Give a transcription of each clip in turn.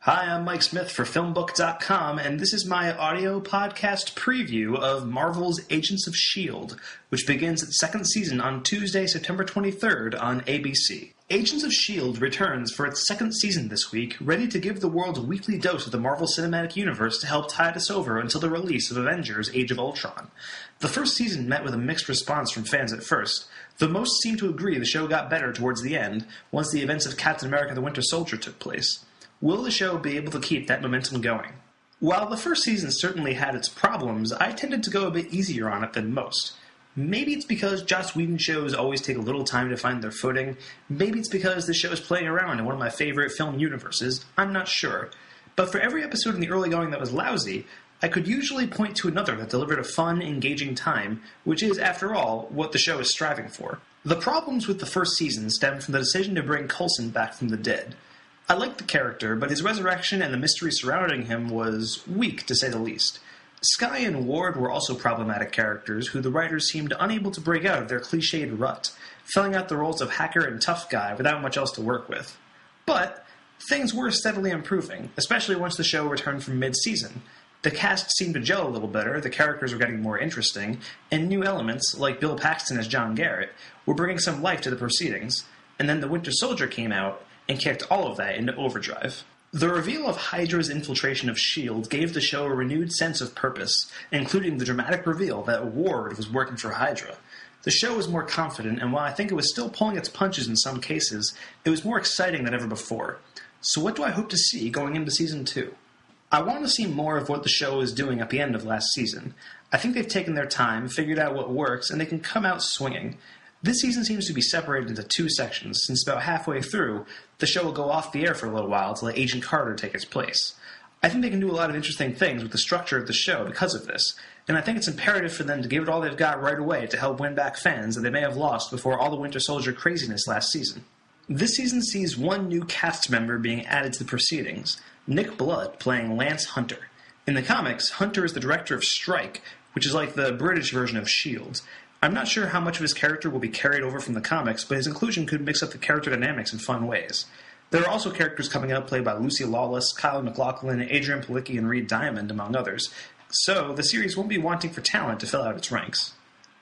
Hi, I'm Mike Smith for FilmBook.com, and this is my audio podcast preview of Marvel's Agents of S.H.I.E.L.D., which begins its second season on Tuesday, September 23rd on ABC. Agents of S.H.I.E.L.D. returns for its second season this week, ready to give the world a weekly dose of the Marvel Cinematic Universe to help tide us over until the release of Avengers: Age of Ultron. The first season met with a mixed response from fans at first, though most seem to agree the show got better towards the end, once the events of Captain America the Winter Soldier took place. Will the show be able to keep that momentum going? While the first season certainly had its problems, I tended to go a bit easier on it than most. Maybe it's because Joss Whedon shows always take a little time to find their footing. Maybe it's because the show is playing around in one of my favorite film universes. I'm not sure. But for every episode in the early going that was lousy, I could usually point to another that delivered a fun, engaging time, which is, after all, what the show is striving for. The problems with the first season stem from the decision to bring Coulson back from the dead. I liked the character, but his resurrection and the mystery surrounding him was weak, to say the least. Skye and Ward were also problematic characters who the writers seemed unable to break out of their cliched rut, filling out the roles of hacker and tough guy without much else to work with. But things were steadily improving, especially once the show returned from mid-season. The cast seemed to gel a little better, the characters were getting more interesting, and new elements, like Bill Paxton as John Garrett, were bringing some life to the proceedings. And then the Winter Soldier came out, and kicked all of that into overdrive. The reveal of Hydra's infiltration of S.H.I.E.L.D. gave the show a renewed sense of purpose, including the dramatic reveal that Ward was working for Hydra. The show was more confident, and while I think it was still pulling its punches in some cases, it was more exciting than ever before. So what do I hope to see going into Season 2? I want to see more of what the show was doing at the end of last season. I think they've taken their time, figured out what works, and they can come out swinging. This season seems to be separated into two sections, since about halfway through, the show will go off the air for a little while to let Agent Carter take its place. I think they can do a lot of interesting things with the structure of the show because of this, and I think it's imperative for them to give it all they've got right away to help win back fans that they may have lost before all the Winter Soldier craziness last season. This season sees one new cast member being added to the proceedings, Nick Blood playing Lance Hunter. In the comics, Hunter is the director of Strike, which is like the British version of S.H.I.E.L.D. I'm not sure how much of his character will be carried over from the comics, but his inclusion could mix up the character dynamics in fun ways. There are also characters coming up played by Lucy Lawless, Kyle MacLachlan, Adrian Palicki, and Reed Diamond, among others, so the series won't be wanting for talent to fill out its ranks.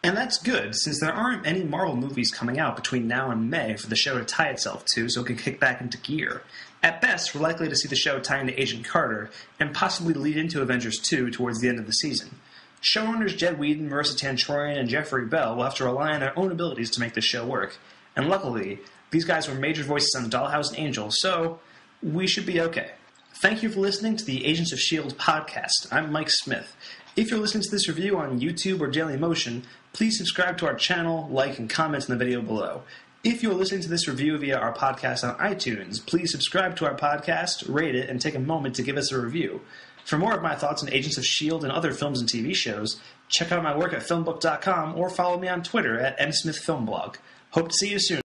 And that's good, since there aren't any Marvel movies coming out between now and May for the show to tie itself to so it can kick back into gear. At best, we're likely to see the show tie into Agent Carter, and possibly lead into Avengers 2 towards the end of the season. Showrunners Jed Whedon, Marissa Tanchorian, and Jeffrey Bell will have to rely on their own abilities to make this show work. And luckily, these guys were major voices on Dollhouse and Angel, so we should be okay. Thank you for listening to the Agents of S.H.I.E.L.D. podcast. I'm Mike Smith. If you're listening to this review on YouTube or Daily Motion, please subscribe to our channel, like, and comment in the video below. If you're listening to this review via our podcast on iTunes, please subscribe to our podcast, rate it, and take a moment to give us a review. For more of my thoughts on Agents of S.H.I.E.L.D. and other films and TV shows, check out my work at FilmBook.com or follow me on Twitter at msmithfilmblog. Hope to see you soon.